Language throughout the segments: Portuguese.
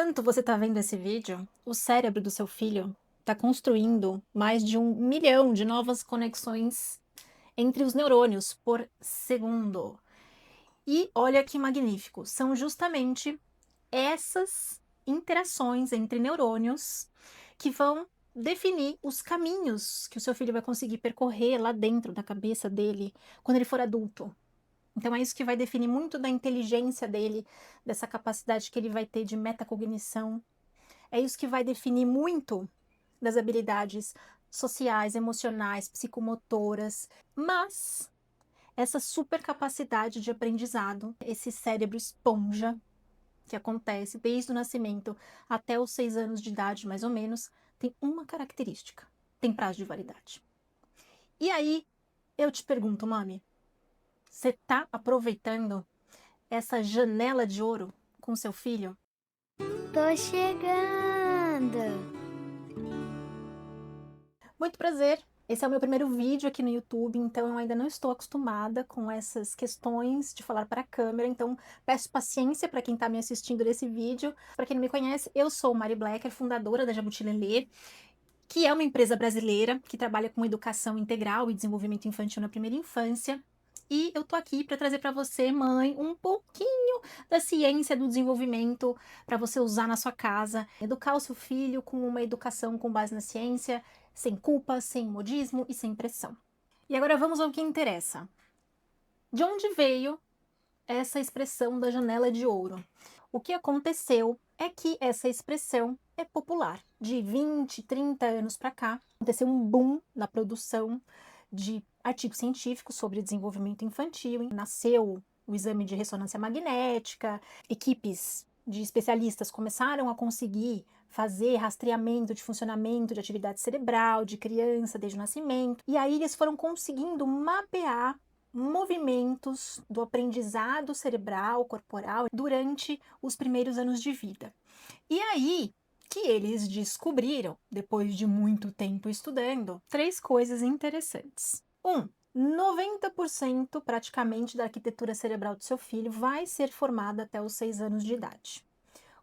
Enquanto você está vendo esse vídeo, o cérebro do seu filho está construindo mais de 1 milhão de novas conexões entre os neurônios por segundo. E olha que magnífico, são justamente essas interações entre neurônios que vão definir os caminhos que o seu filho vai conseguir percorrer lá dentro da cabeça dele quando ele for adulto. Então é isso que vai definir muito da inteligência dele, dessa capacidade que ele vai ter de metacognição. É isso que vai definir muito das habilidades sociais, emocionais, psicomotoras, mas essa super capacidade de aprendizado, esse cérebro esponja que acontece desde o nascimento até os 6 anos de idade, mais ou menos, tem uma característica: tem prazo de validade. E aí eu te pergunto, mami, você tá aproveitando essa janela de ouro com seu filho? Tô chegando. Muito prazer! Esse é o meu primeiro vídeo aqui no YouTube, então eu ainda não estou acostumada com essas questões de falar para a câmera, então peço paciência para quem está me assistindo nesse vídeo. Para quem não me conhece, eu sou Mari Blecker, fundadora da Jabuti Lelê, que é uma empresa brasileira que trabalha com educação integral e desenvolvimento infantil na primeira infância. E eu tô aqui para trazer para você, mãe, um pouquinho da ciência do desenvolvimento para você usar na sua casa, educar o seu filho com uma educação com base na ciência, sem culpa, sem modismo e sem pressão. E agora vamos ao que interessa. De onde veio essa expressão da janela de ouro? O que aconteceu é que essa expressão é popular. De 20, 30 anos para cá, aconteceu um boom na produção de artigos científicos sobre desenvolvimento infantil. Nasceu o exame de ressonância magnética, equipes de especialistas começaram a conseguir fazer rastreamento de funcionamento de atividade cerebral de criança desde o nascimento, e aí eles foram conseguindo mapear movimentos do aprendizado cerebral, corporal, durante os primeiros anos de vida. E aí que eles descobriram, depois de muito tempo estudando, 3 coisas interessantes. 90% praticamente da arquitetura cerebral do seu filho vai ser formada até os 6 anos de idade.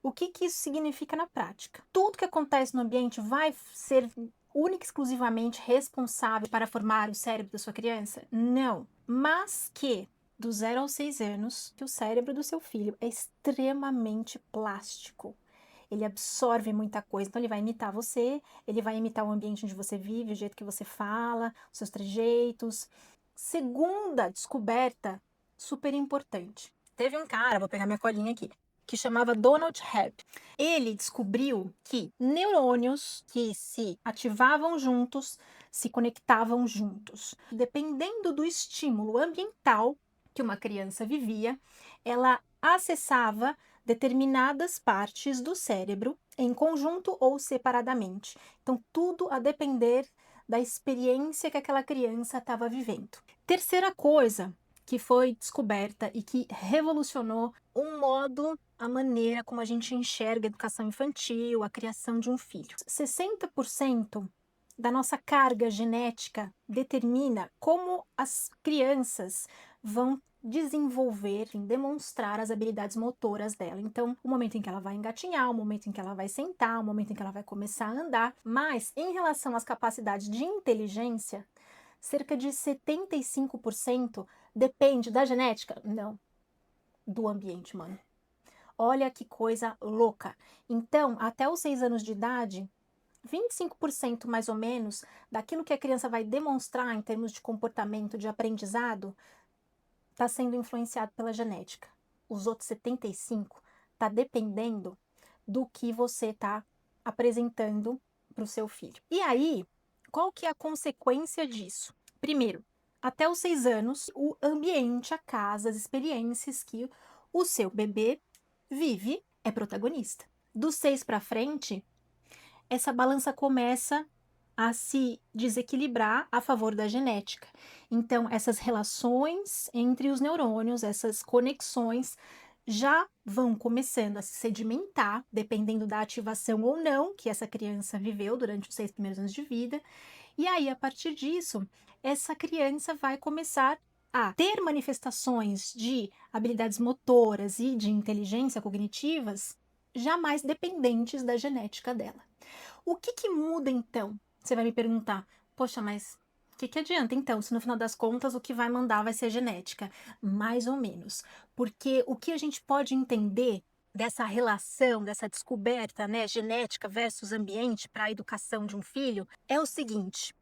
O que isso significa na prática? Tudo que acontece no ambiente vai ser única e exclusivamente responsável para formar o cérebro da sua criança? Não. Mas que do 0 aos 6 anos, que o cérebro do seu filho é extremamente plástico. Ele absorve muita coisa, então ele vai imitar você, ele vai imitar o ambiente onde você vive, o jeito que você fala, os seus trejeitos. Segunda descoberta, super importante. Teve um cara, vou pegar minha colinha aqui, que chamava Donald Hebb. Ele descobriu que neurônios que se ativavam juntos se conectavam juntos. Dependendo do estímulo ambiental que uma criança vivia, ela acessava determinadas partes do cérebro em conjunto ou separadamente. Então, tudo a depender da experiência que aquela criança estava vivendo. Terceira coisa que foi descoberta e que revolucionou um modo, a maneira como a gente enxerga a educação infantil, a criação de um filho. 60% da nossa carga genética determina como as crianças vão desenvolver, demonstrar as habilidades motoras dela. Então, o momento em que ela vai engatinhar, o momento em que ela vai sentar, o momento em que ela vai começar a andar. Mas, em relação às capacidades de inteligência, cerca de 75% depende da genética? Não, do ambiente, mano. Olha que coisa louca. Então, até os 6 anos de idade, 25% mais ou menos daquilo que a criança vai demonstrar em termos de comportamento, de aprendizado, está sendo influenciado pela genética. Os outros 75% está dependendo do que você está apresentando para o seu filho. E aí, qual que é a consequência disso? Primeiro, até os 6 anos, o ambiente, a casa, as experiências que o seu bebê vive é protagonista. Dos 6 para frente, essa balança começa a se desequilibrar a favor da genética. Então, essas relações entre os neurônios, essas conexões, já vão começando a se sedimentar, dependendo da ativação ou não que essa criança viveu durante os 6 primeiros anos de vida. E aí, a partir disso, essa criança vai começar a ter manifestações de habilidades motoras e de inteligência cognitivas jamais dependentes da genética dela. O que que muda então? Você vai me perguntar, poxa, mas o que que adianta então, se no final das contas o que vai mandar vai ser genética? Mais ou menos, porque o que a gente pode entender dessa relação, dessa descoberta, né, genética versus ambiente para a educação de um filho, é o seguinte: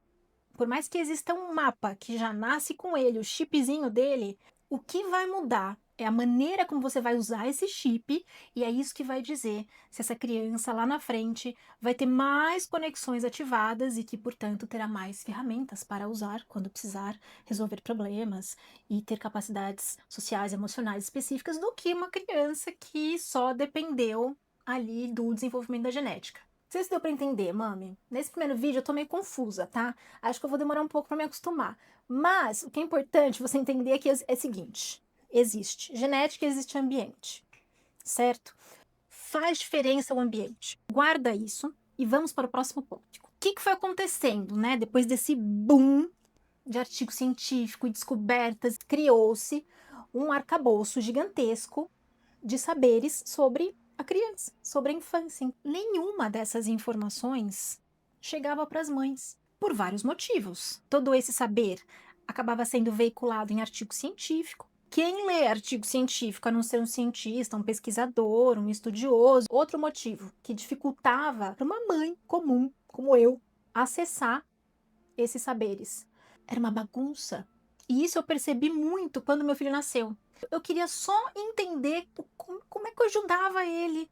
por mais que exista um mapa que já nasce com ele, o chipzinho dele, o que vai mudar é a maneira como você vai usar esse chip, e é isso que vai dizer se essa criança lá na frente vai ter mais conexões ativadas e que, portanto, terá mais ferramentas para usar quando precisar resolver problemas e ter capacidades sociais e emocionais específicas do que uma criança que só dependeu ali do desenvolvimento da genética. Não sei se deu para entender, mami. Nesse primeiro vídeo eu tô meio confusa, tá? Acho que eu vou demorar um pouco para me acostumar. Mas o que é importante você entender aqui é o seguinte: existe genética e existe ambiente, certo? Faz diferença o ambiente. Guarda isso e vamos para o próximo ponto. O que foi acontecendo, né? Depois desse boom de artigo científico e descobertas, criou-se um arcabouço gigantesco de saberes sobre a criança, sobre a infância. Nenhuma dessas informações chegava para as mães, por vários motivos. Todo esse saber acabava sendo veiculado em artigo científico. Quem lê artigo científico, a não ser um cientista, um pesquisador, um estudioso, outro motivo que dificultava para uma mãe comum, como eu, acessar esses saberes. Era uma bagunça. E isso eu percebi muito quando meu filho nasceu. Eu queria só entender como é que eu ajudava ele.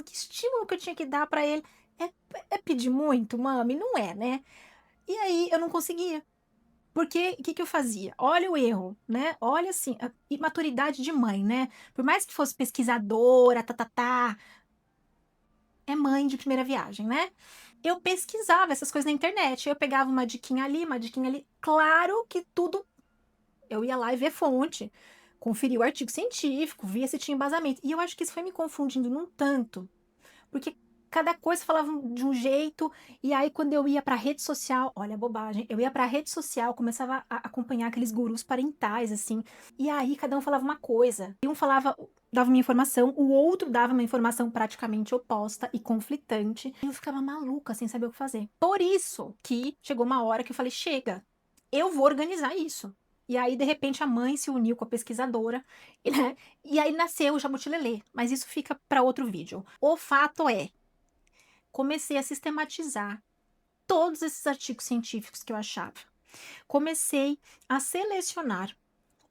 Que estímulo que eu tinha que dar para ele. É pedir muito, mami? Não é, né? E aí eu não conseguia. Porque o que eu fazia? Olha o erro, né? Olha assim, a imaturidade de mãe, né? Por mais que fosse pesquisadora, é mãe de primeira viagem, né? Eu pesquisava essas coisas na internet. Eu pegava uma diquinha ali, uma diquinha ali. Claro que tudo eu ia lá e ver fonte, conferir o artigo científico, via se tinha embasamento. E eu acho que isso foi me confundindo num tanto, porque cada coisa falava de um jeito, e aí quando eu ia para rede social, olha a bobagem, eu ia para rede social, começava a acompanhar aqueles gurus parentais, assim, e aí cada um falava uma coisa. E um falava, dava uma informação, o outro dava uma informação praticamente oposta e conflitante, e eu ficava maluca, sem saber o que fazer. Por isso que chegou uma hora que eu falei, chega, eu vou organizar isso. E aí, de repente, a mãe se uniu com a pesquisadora, e, né? E aí nasceu o Jabuti Lelê. Mas isso fica para outro vídeo. O fato é, comecei a sistematizar todos esses artigos científicos que eu achava. Comecei a selecionar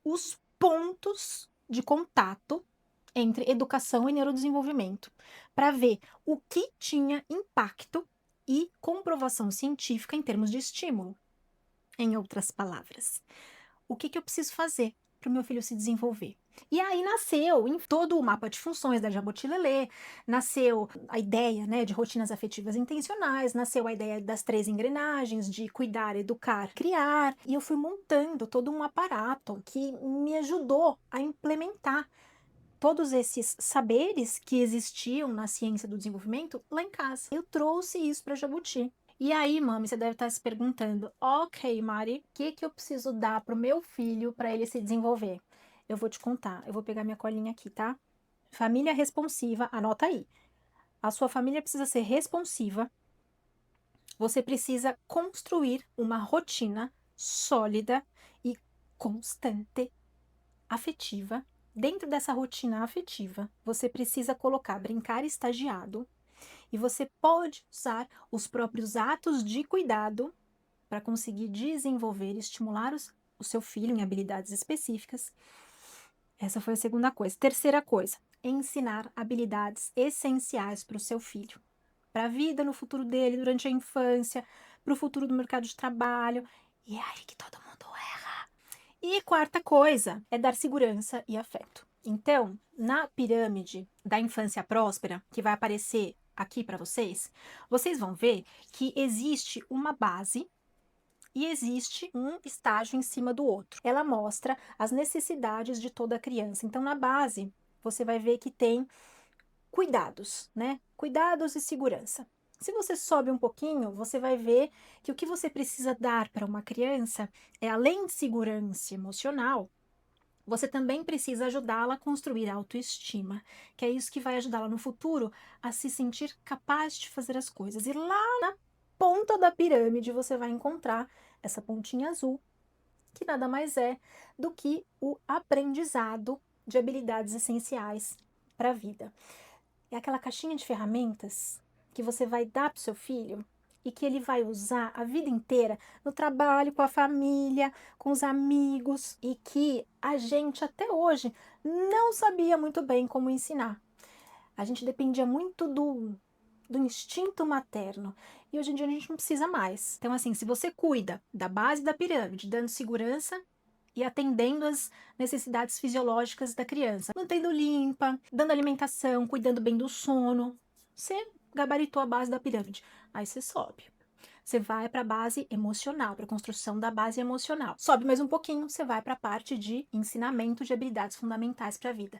os pontos de contato entre educação e neurodesenvolvimento, para ver o que tinha impacto e comprovação científica em termos de estímulo. Em outras palavras, o que eu preciso fazer para o meu filho se desenvolver? E aí nasceu em todo o mapa de funções da Jaboti Lelê, nasceu a ideia, né, de rotinas afetivas intencionais, nasceu a ideia das 3 engrenagens, de cuidar, educar, criar, e eu fui montando todo um aparato que me ajudou a implementar todos esses saberes que existiam na ciência do desenvolvimento lá em casa. Eu trouxe isso para Jabuti. E aí, mami, você deve estar se perguntando, ok, Mari, o que eu preciso dar pro meu filho para ele se desenvolver? Eu vou te contar, eu vou pegar minha colinha aqui, tá? Família responsiva, anota aí. A sua família precisa ser responsiva. Você precisa construir uma rotina sólida e constante, afetiva. Dentro dessa rotina afetiva, você precisa colocar brincar estagiado, e você pode usar os próprios atos de cuidado para conseguir desenvolver e estimular o seu filho em habilidades específicas. Essa foi a segunda coisa. Terceira coisa, ensinar habilidades essenciais para o seu filho, para a vida no futuro dele, durante a infância, para o futuro do mercado de trabalho. E é aí que todo mundo erra. E quarta coisa é dar segurança e afeto. Então, na pirâmide da infância próspera, que vai aparecer aqui para vocês, vocês vão ver que existe uma base e existe um estágio em cima do outro. Ela mostra as necessidades de toda criança. Então, na base, você vai ver que tem cuidados, né? Cuidados e segurança. Se você sobe um pouquinho, você vai ver que o que você precisa dar para uma criança é, além de segurança emocional, você também precisa ajudá-la a construir a autoestima, que é isso que vai ajudá-la no futuro a se sentir capaz de fazer as coisas. E lá na ponta da pirâmide você vai encontrar essa pontinha azul, que nada mais é do que o aprendizado de habilidades essenciais para a vida. É aquela caixinha de ferramentas que você vai dar para o seu filho e que ele vai usar a vida inteira no trabalho, com a família, com os amigos, e que a gente até hoje não sabia muito bem como ensinar. A gente dependia muito do instinto materno. E hoje em dia a gente não precisa mais. Então, assim, se você cuida da base da pirâmide, dando segurança e atendendo às necessidades fisiológicas da criança, mantendo limpa, dando alimentação, cuidando bem do sono, você gabaritou a base da pirâmide. Aí você sobe. Você vai para a base emocional, para a construção da base emocional. Sobe mais um pouquinho, você vai para a parte de ensinamento de habilidades fundamentais para a vida.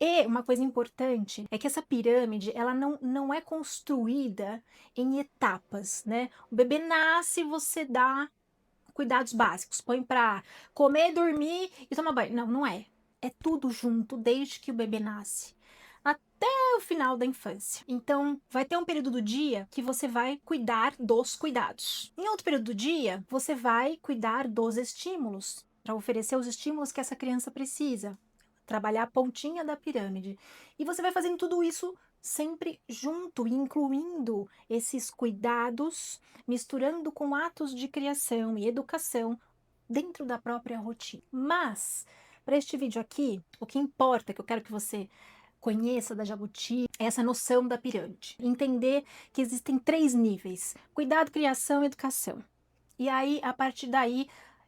E uma coisa importante é que essa pirâmide, ela não é construída em etapas, né? O bebê nasce, você dá cuidados básicos, põe para comer, dormir e tomar banho. Não, não é. É tudo junto, desde que o bebê nasce até o final da infância. Então, vai ter um período do dia que você vai cuidar dos cuidados. Em outro período do dia, você vai cuidar dos estímulos, para oferecer os estímulos que essa criança precisa. Trabalhar a pontinha da pirâmide. E você vai fazendo tudo isso sempre junto, incluindo esses cuidados, misturando com atos de criação e educação dentro da própria rotina. Mas, para este vídeo aqui, o que importa, que eu quero que você conheça da Jabuti, é essa noção da pirâmide. Entender que existem 3 níveis: cuidado, criação e educação. E aí, a partir daí,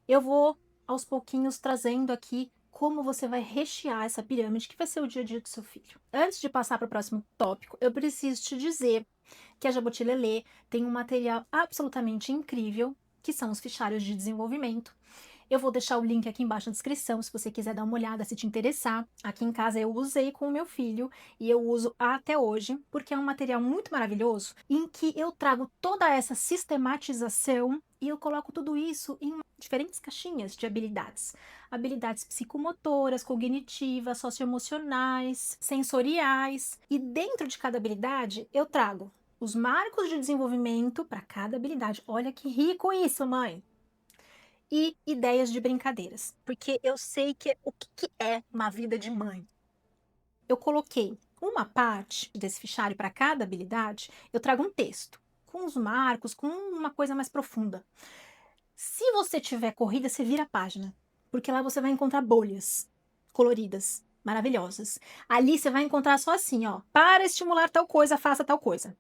eu vou aos pouquinhos trazendo aqui como você vai rechear essa pirâmide, que vai ser o dia a dia do seu filho. Antes de passar para o próximo tópico, eu preciso te dizer que a Jabuti Lelê tem um material absolutamente incrível, que são os fichários de desenvolvimento. Eu vou deixar o link aqui embaixo na descrição, se você quiser dar uma olhada, se te interessar. Aqui em casa eu usei com o meu filho e eu uso até hoje, porque é um material muito maravilhoso, em que eu trago toda essa sistematização e eu coloco tudo isso em diferentes caixinhas de habilidades. Habilidades psicomotoras, cognitivas, socioemocionais, sensoriais. E dentro de cada habilidade eu trago os marcos de desenvolvimento para cada habilidade. Olha que rico isso, mãe! E ideias de brincadeiras, porque eu sei que o que é uma vida de mãe. Eu coloquei uma parte desse fichário para cada habilidade, eu trago um texto, com os marcos, com uma coisa mais profunda. Se você tiver corrida, você vira a página, porque lá você vai encontrar bolhas coloridas, maravilhosas. Ali você vai encontrar só assim, ó, para estimular tal coisa, faça tal coisa.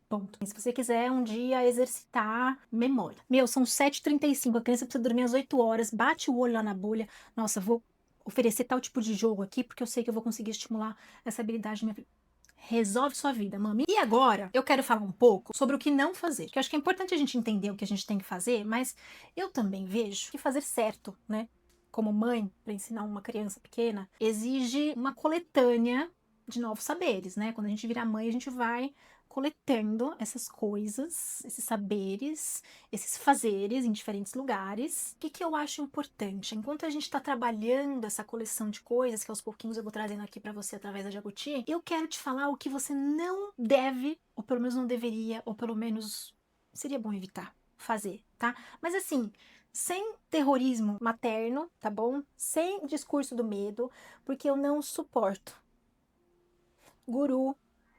Ponto. Se você quiser um dia exercitar memória. Meu, são 7h35, a criança precisa dormir às 8 horas, bate o olho lá na bolha. Nossa, vou oferecer tal tipo de jogo aqui, porque eu sei que eu vou conseguir estimular essa habilidade na minha vida. Resolve sua vida, mami. E agora, eu quero falar um pouco sobre o que não fazer. Que eu acho que é importante a gente entender o que a gente tem que fazer, mas eu também vejo que fazer certo, né? Como mãe, para ensinar uma criança pequena, exige uma coletânea de novos saberes, né? Quando a gente vira mãe, a gente vai coletando essas coisas, esses saberes, esses fazeres em diferentes lugares. O que eu acho importante? Enquanto a gente está trabalhando essa coleção de coisas, que aos pouquinhos eu vou trazendo aqui para você através da Jabuti, eu quero te falar o que você não deve, ou pelo menos não deveria, ou pelo menos seria bom evitar fazer, tá? Mas assim, sem terrorismo materno, tá bom? Sem discurso do medo, porque eu não suporto guru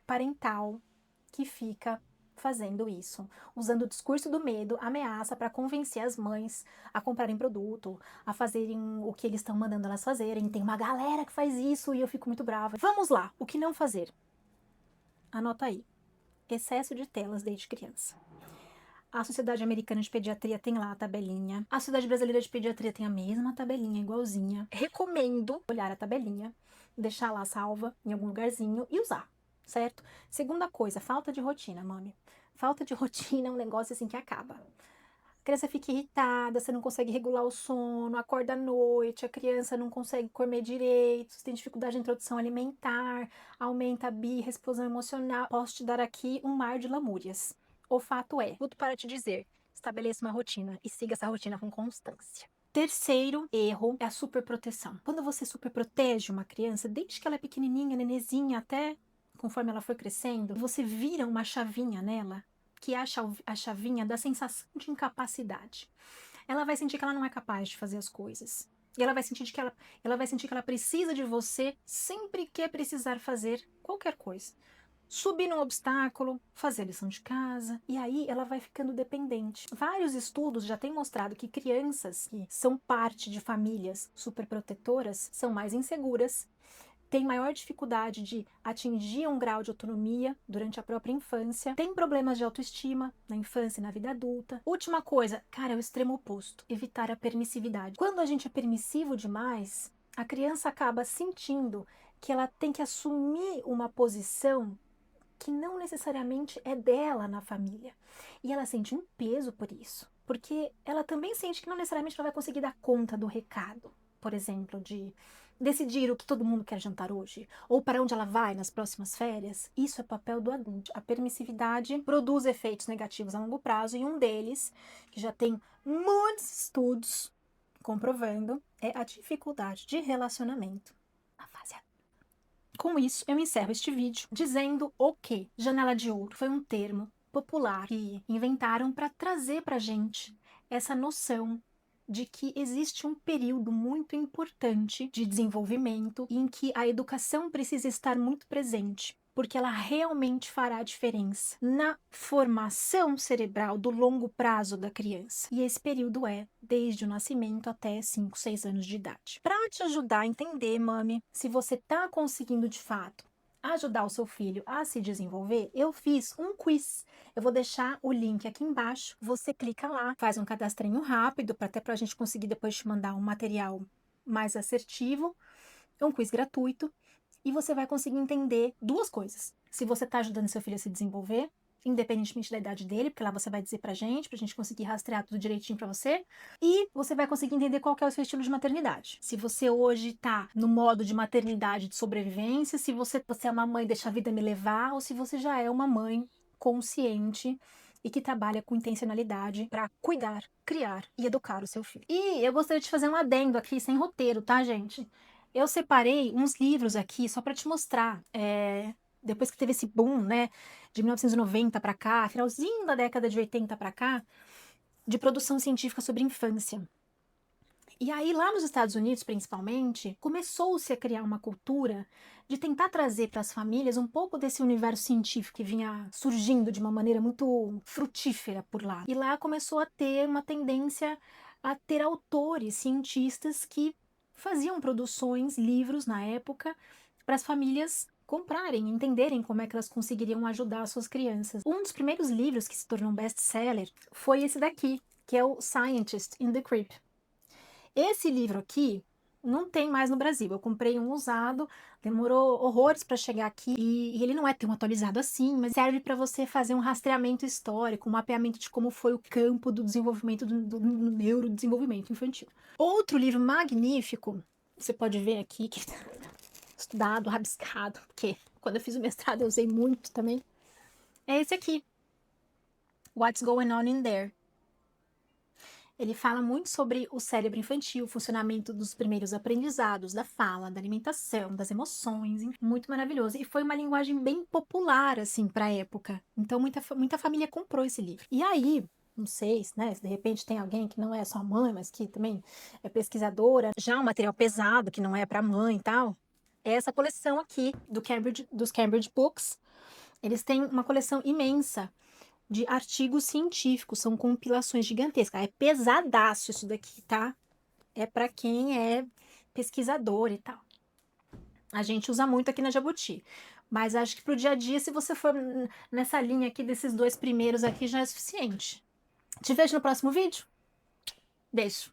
parental que fica fazendo isso, usando o discurso do medo, ameaça para convencer as mães a comprarem produto, a fazerem o que eles estão mandando elas fazerem. Tem uma galera que faz isso e eu fico muito brava. Vamos lá, o que não fazer? Anota aí. Excesso de telas desde criança. A Sociedade Americana de Pediatria tem lá a tabelinha. A Sociedade Brasileira de Pediatria tem a mesma tabelinha, igualzinha. Recomendo olhar a tabelinha, deixar lá salva em algum lugarzinho e usar, certo? Segunda coisa, falta de rotina, mami. Falta de rotina é um negócio assim que acaba. A criança fica irritada, você não consegue regular o sono, acorda à noite, a criança não consegue comer direito, você tem dificuldade de introdução alimentar, aumenta a birra, explosão emocional. Posso te dar aqui um mar de lamúrias. O fato é, tudo para te dizer, estabeleça uma rotina e siga essa rotina com constância. Terceiro erro é a superproteção. Quando você superprotege uma criança, desde que ela é pequenininha, nenezinha, até conforme ela for crescendo, você vira uma chavinha nela, que é a chavinha da sensação de incapacidade. Ela vai sentir que ela não é capaz de fazer as coisas. E ela vai sentir que ela precisa de você sempre que precisar fazer qualquer coisa. Subir num obstáculo, fazer a lição de casa, e aí ela vai ficando dependente. Vários estudos já têm mostrado que crianças que são parte de famílias superprotetoras são mais inseguras, têm maior dificuldade de atingir um grau de autonomia durante a própria infância, têm problemas de autoestima na infância e na vida adulta. Última coisa, cara, é o extremo oposto, evitar a permissividade. Quando a gente é permissivo demais, a criança acaba sentindo que ela tem que assumir uma posição que não necessariamente é dela na família. E ela sente um peso por isso, porque ela também sente que não necessariamente ela vai conseguir dar conta do recado, por exemplo, de decidir o que todo mundo quer jantar hoje, ou para onde ela vai nas próximas férias. Isso é papel do adulto. A permissividade produz efeitos negativos a longo prazo, e um deles, que já tem muitos estudos comprovando, é a dificuldade de relacionamento na fase adulta. Com isso, eu encerro este vídeo dizendo o que janela de ouro foi um termo popular que inventaram para trazer para a gente essa noção de que existe um período muito importante de desenvolvimento em que a educação precisa estar muito presente, porque ela realmente fará a diferença na formação cerebral do longo prazo da criança. E esse período é desde o nascimento até 5, 6 anos de idade. Para te ajudar a entender, mami, se você está conseguindo de fato ajudar o seu filho a se desenvolver, eu fiz um quiz. Eu vou deixar o link aqui embaixo. Você clica lá, faz um cadastrinho rápido, até para a gente conseguir depois te mandar um material mais assertivo. É um quiz gratuito. E você vai conseguir entender duas coisas. Se você está ajudando seu filho a se desenvolver, independentemente da idade dele, porque lá você vai dizer pra gente conseguir rastrear tudo direitinho pra você. E você vai conseguir entender qual que é o seu estilo de maternidade. Se você hoje tá no modo de maternidade de sobrevivência, se você é uma mãe deixa a vida me levar, ou se você já é uma mãe consciente e que trabalha com intencionalidade para cuidar, criar e educar o seu filho. E eu gostaria de fazer um adendo aqui, sem roteiro, tá, gente? Eu separei uns livros aqui só para te mostrar. Depois que teve esse boom, né, de 1990 para cá, finalzinho da década de 80 para cá, de produção científica sobre infância. E aí, lá nos Estados Unidos, principalmente, começou-se a criar uma cultura de tentar trazer para as famílias um pouco desse universo científico que vinha surgindo de uma maneira muito frutífera por lá. E lá começou a ter uma tendência a ter autores, cientistas que faziam produções, livros na época, para as famílias comprarem, entenderem como é que elas conseguiriam ajudar as suas crianças. Um dos primeiros livros que se tornou um best-seller foi esse daqui, que é o Scientist in the Crib. Esse livro aqui não tem mais no Brasil. Eu comprei um usado, demorou horrores para chegar aqui e ele não é tão atualizado assim, mas serve para você fazer um rastreamento histórico, um mapeamento de como foi o campo do desenvolvimento do neurodesenvolvimento infantil. Outro livro magnífico, você pode ver aqui que estudado, rabiscado, porque quando eu fiz o mestrado eu usei muito também, é esse aqui, What's Going On in There. Ele fala muito sobre o cérebro infantil, o funcionamento dos primeiros aprendizados, da fala, da alimentação, das emoções, enfim, muito maravilhoso. E foi uma linguagem bem popular, assim, para a época. Então, muita família comprou esse livro. E aí, não sei, né, se de repente tem alguém que não é só mãe, mas que também é pesquisadora, já um material pesado, que não é para mãe e tal, é essa coleção aqui dos Cambridge Books. Eles têm uma coleção imensa de artigos científicos, são compilações gigantescas. É pesadaço isso daqui, tá? É para quem é pesquisador e tal. A gente usa muito aqui na Jabuti, mas acho que pro dia a dia, se você for nessa linha aqui desses dois primeiros aqui, já é suficiente. Te vejo no próximo vídeo. Beijo!